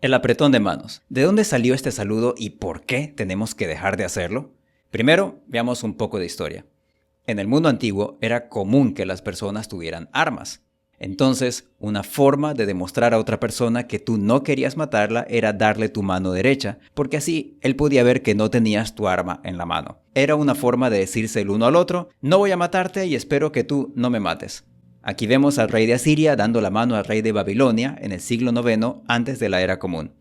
El apretón de manos. ¿De dónde salió este saludo y por qué tenemos que dejar de hacerlo? Primero, veamos un poco de historia. En el mundo antiguo era común que las personas tuvieran armas. Entonces, una forma de demostrar a otra persona que tú no querías matarla era darle tu mano derecha, porque así él podía ver que no tenías tu arma en la mano. Era una forma de decirse el uno al otro: no voy a matarte y espero que tú no me mates. Aquí vemos al rey de Asiria dando la mano al rey de Babilonia en el siglo IX antes de la era común.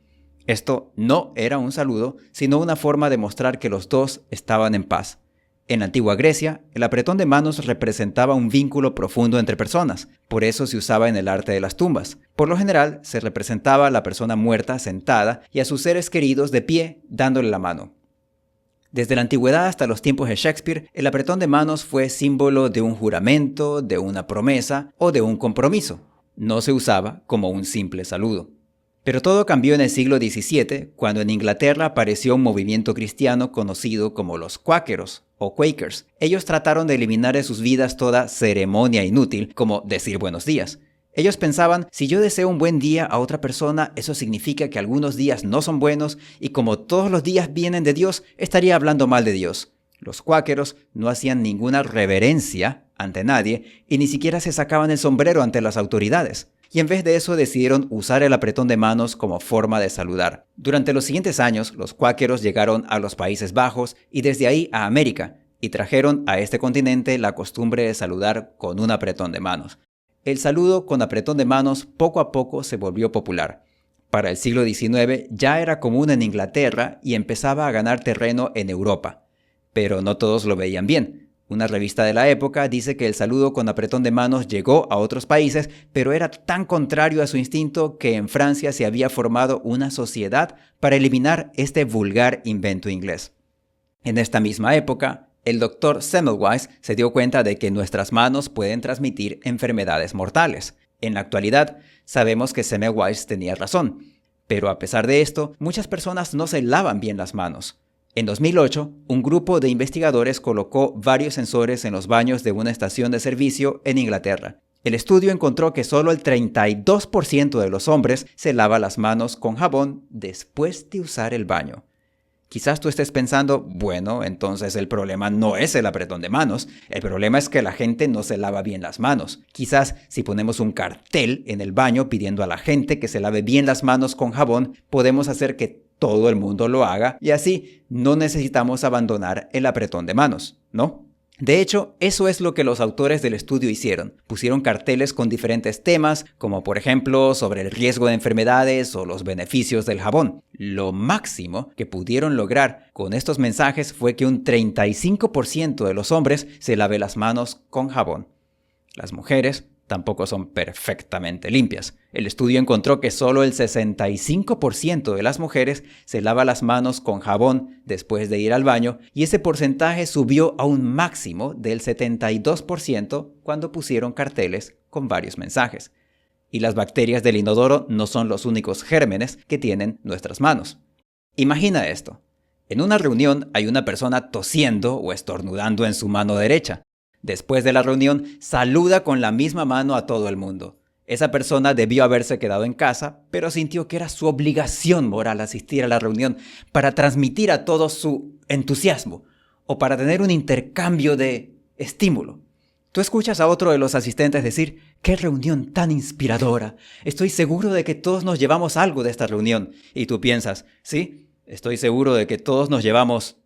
Esto no era un saludo, sino una forma de mostrar que los dos estaban en paz. En la antigua Grecia, el apretón de manos representaba un vínculo profundo entre personas, por eso se usaba en el arte de las tumbas. Por lo general, se representaba a la persona muerta sentada y a sus seres queridos de pie dándole la mano. Desde la antigüedad hasta los tiempos de Shakespeare, el apretón de manos fue símbolo de un juramento, de una promesa o de un compromiso. No se usaba como un simple saludo. Pero todo cambió en el siglo XVII, cuando en Inglaterra apareció un movimiento cristiano conocido como los cuáqueros o Quakers. Ellos trataron de eliminar de sus vidas toda ceremonia inútil, como decir buenos días. Ellos pensaban, si yo deseo un buen día a otra persona, eso significa que algunos días no son buenos y como todos los días vienen de Dios, estaría hablando mal de Dios. Los cuáqueros no hacían ninguna reverencia ante nadie y ni siquiera se sacaban el sombrero ante las autoridades. Y en vez de eso decidieron usar el apretón de manos como forma de saludar. Durante los siguientes años, los cuáqueros llegaron a los Países Bajos y desde ahí a América, y trajeron a este continente la costumbre de saludar con un apretón de manos. El saludo con apretón de manos poco a poco se volvió popular. Para el siglo XIX ya era común en Inglaterra y empezaba a ganar terreno en Europa. Pero no todos lo veían bien. Una revista de la época dice que el saludo con apretón de manos llegó a otros países, pero era tan contrario a su instinto que en Francia se había formado una sociedad para eliminar este vulgar invento inglés. En esta misma época, el doctor Semmelweis se dio cuenta de que nuestras manos pueden transmitir enfermedades mortales. En la actualidad, sabemos que Semmelweis tenía razón, pero a pesar de esto, muchas personas no se lavan bien las manos. En 2008, un grupo de investigadores colocó varios sensores en los baños de una estación de servicio en Inglaterra. El estudio encontró que solo el 32% de los hombres se lava las manos con jabón después de usar el baño. Quizás tú estés pensando, bueno, entonces el problema no es el apretón de manos, el problema es que la gente no se lava bien las manos. Quizás si ponemos un cartel en el baño pidiendo a la gente que se lave bien las manos con jabón, podemos hacer que todo el mundo lo haga y así no necesitamos abandonar el apretón de manos, ¿no? De hecho, eso es lo que los autores del estudio hicieron. Pusieron carteles con diferentes temas, como por ejemplo sobre el riesgo de enfermedades o los beneficios del jabón. Lo máximo que pudieron lograr con estos mensajes fue que un 35% de los hombres se lave las manos con jabón. Las mujeres tampoco son perfectamente limpias. El estudio encontró que solo el 65% de las mujeres se lava las manos con jabón después de ir al baño y ese porcentaje subió a un máximo del 72% cuando pusieron carteles con varios mensajes. Y las bacterias del inodoro no son los únicos gérmenes que tienen nuestras manos. Imagina esto. En una reunión hay una persona tosiendo o estornudando en su mano derecha. Después de la reunión, saluda con la misma mano a todo el mundo. Esa persona debió haberse quedado en casa, pero sintió que era su obligación moral asistir a la reunión para transmitir a todos su entusiasmo o para tener un intercambio de estímulo. Tú escuchas a otro de los asistentes decir, ¡qué reunión tan inspiradora! Estoy seguro de que todos nos llevamos algo de esta reunión. Y tú piensas, sí, estoy seguro de que todos nos llevamos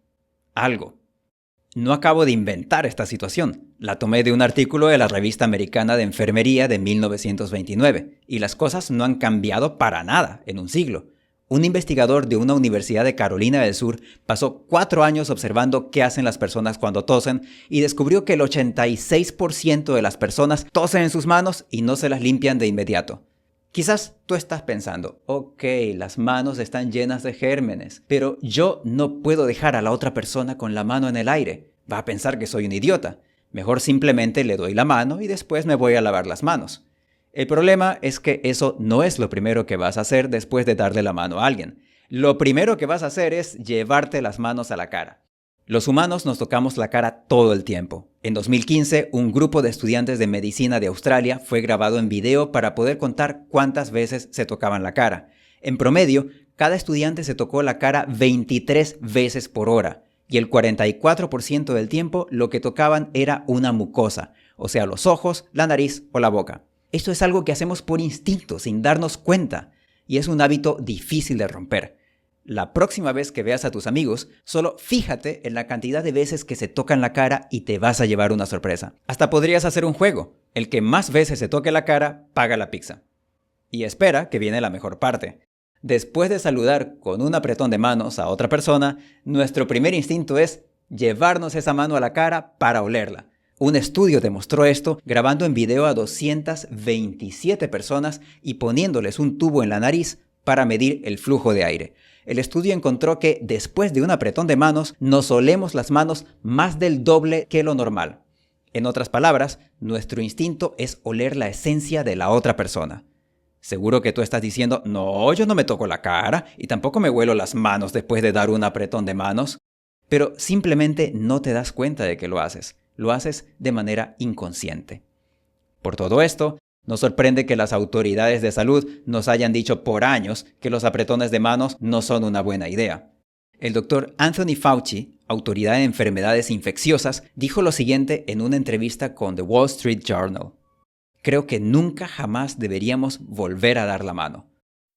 algo. No acabo de inventar esta situación. La tomé de un artículo de la Revista Americana de Enfermería de 1929, y las cosas no han cambiado para nada en un siglo. Un investigador de una universidad de Carolina del Sur pasó 4 años observando qué hacen las personas cuando tosen y descubrió que el 86% de las personas tosen en sus manos y no se las limpian de inmediato. Quizás tú estás pensando, ok, las manos están llenas de gérmenes, pero yo no puedo dejar a la otra persona con la mano en el aire. Va a pensar que soy un idiota. Mejor simplemente le doy la mano y después me voy a lavar las manos. El problema es que eso no es lo primero que vas a hacer después de darle la mano a alguien. Lo primero que vas a hacer es llevarte las manos a la cara. Los humanos nos tocamos la cara todo el tiempo. En 2015, un grupo de estudiantes de medicina de Australia fue grabado en video para poder contar cuántas veces se tocaban la cara. En promedio, cada estudiante se tocó la cara 23 veces por hora y el 44% del tiempo lo que tocaban era una mucosa, o sea, los ojos, la nariz o la boca. Esto es algo que hacemos por instinto, sin darnos cuenta, y es un hábito difícil de romper. La próxima vez que veas a tus amigos, solo fíjate en la cantidad de veces que se tocan la cara y te vas a llevar una sorpresa. Hasta podrías hacer un juego. El que más veces se toque la cara, paga la pizza. Y espera que viene la mejor parte. Después de saludar con un apretón de manos a otra persona, nuestro primer instinto es llevarnos esa mano a la cara para olerla. Un estudio demostró esto grabando en video a 227 personas y poniéndoles un tubo en la nariz para medir el flujo de aire. El estudio encontró que después de un apretón de manos nos olemos las manos más del doble que lo normal. En otras palabras, nuestro instinto es oler la esencia de la otra persona. Seguro que tú estás diciendo, no, yo no me toco la cara y tampoco me huelo las manos después de dar un apretón de manos. Pero simplemente no te das cuenta de que lo haces. Lo haces de manera inconsciente. Por todo esto, no sorprende que las autoridades de salud nos hayan dicho por años que los apretones de manos no son una buena idea. El doctor Anthony Fauci, autoridad en enfermedades infecciosas, dijo lo siguiente en una entrevista con The Wall Street Journal. Creo que nunca jamás deberíamos volver a dar la mano.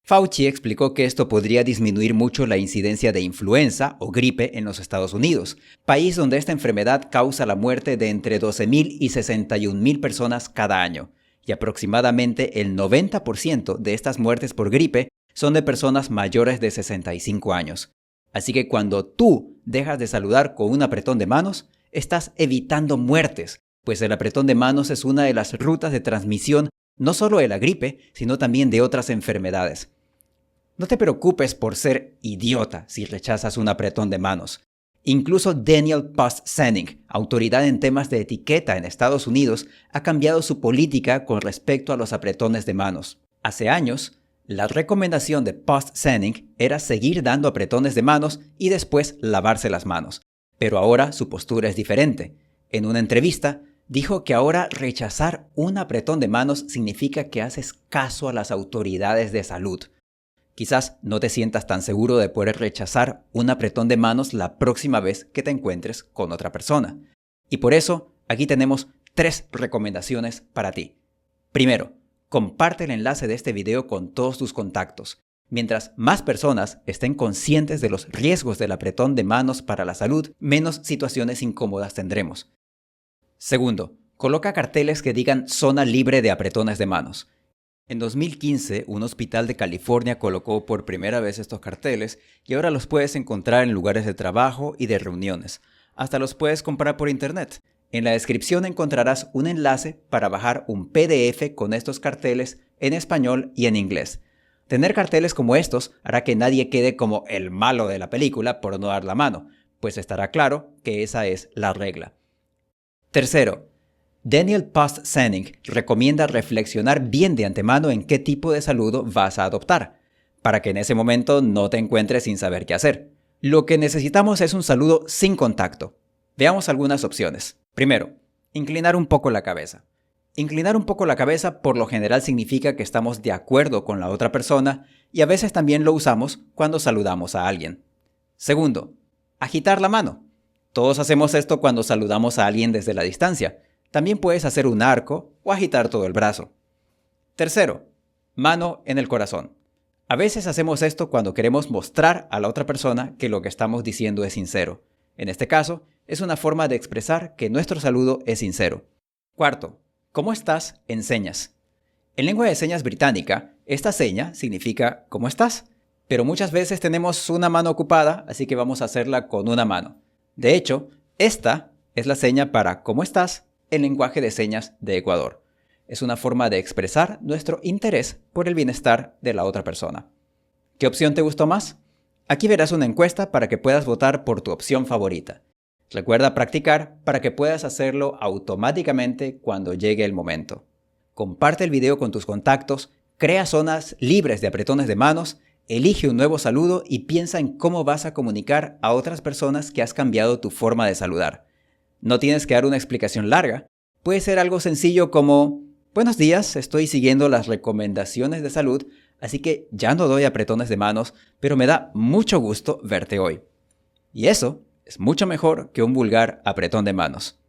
Fauci explicó que esto podría disminuir mucho la incidencia de influenza o gripe en los Estados Unidos, país donde esta enfermedad causa la muerte de entre 12,000 y 61,000 personas cada año, y aproximadamente el 90% de estas muertes por gripe son de personas mayores de 65 años. Así que cuando tú dejas de saludar con un apretón de manos, estás evitando muertes, pues el apretón de manos es una de las rutas de transmisión no solo de la gripe, sino también de otras enfermedades. No te preocupes por ser idiota si rechazas un apretón de manos. Incluso Daniel Past-Senning, autoridad en temas de etiqueta en Estados Unidos, ha cambiado su política con respecto a los apretones de manos. Hace años, la recomendación de Past-Senning era seguir dando apretones de manos y después lavarse las manos. Pero ahora su postura es diferente. En una entrevista, dijo que ahora rechazar un apretón de manos significa que haces caso a las autoridades de salud. Quizás no te sientas tan seguro de poder rechazar un apretón de manos la próxima vez que te encuentres con otra persona. Y por eso, aquí tenemos 3 recomendaciones para ti. Primero, comparte el enlace de este video con todos tus contactos. Mientras más personas estén conscientes de los riesgos del apretón de manos para la salud, menos situaciones incómodas tendremos. Segundo, coloca carteles que digan zona libre de apretones de manos. En 2015, un hospital de California colocó por primera vez estos carteles y ahora los puedes encontrar en lugares de trabajo y de reuniones. Hasta los puedes comprar por internet. En la descripción encontrarás un enlace para bajar un PDF con estos carteles en español y en inglés. Tener carteles como estos hará que nadie quede como el malo de la película por no dar la mano, pues estará claro que esa es la regla. Tercero, Daniel Past-Senning recomienda reflexionar bien de antemano en qué tipo de saludo vas a adoptar, para que en ese momento no te encuentres sin saber qué hacer. Lo que necesitamos es un saludo sin contacto. Veamos algunas opciones. Primero, inclinar un poco la cabeza. Inclinar un poco la cabeza por lo general significa que estamos de acuerdo con la otra persona y a veces también lo usamos cuando saludamos a alguien. Segundo, agitar la mano. Todos hacemos esto cuando saludamos a alguien desde la distancia. También puedes hacer un arco o agitar todo el brazo. Tercero, mano en el corazón. A veces hacemos esto cuando queremos mostrar a la otra persona que lo que estamos diciendo es sincero. En este caso, es una forma de expresar que nuestro saludo es sincero. Cuarto, ¿cómo estás? En señas. En lengua de señas británica, esta seña significa ¿cómo estás? Pero muchas veces tenemos una mano ocupada, así que vamos a hacerla con una mano. De hecho, esta es la seña para ¿cómo estás? En lenguaje de señas de Ecuador. Es una forma de expresar nuestro interés por el bienestar de la otra persona. ¿Qué opción te gustó más? Aquí verás una encuesta para que puedas votar por tu opción favorita. Recuerda practicar para que puedas hacerlo automáticamente cuando llegue el momento. Comparte el video con tus contactos, crea zonas libres de apretones de manos, elige un nuevo saludo y piensa en cómo vas a comunicar a otras personas que has cambiado tu forma de saludar. No tienes que dar una explicación larga. Puede ser algo sencillo como: buenos días, estoy siguiendo las recomendaciones de salud, así que ya no doy apretones de manos, pero me da mucho gusto verte hoy. Y eso es mucho mejor que un vulgar apretón de manos.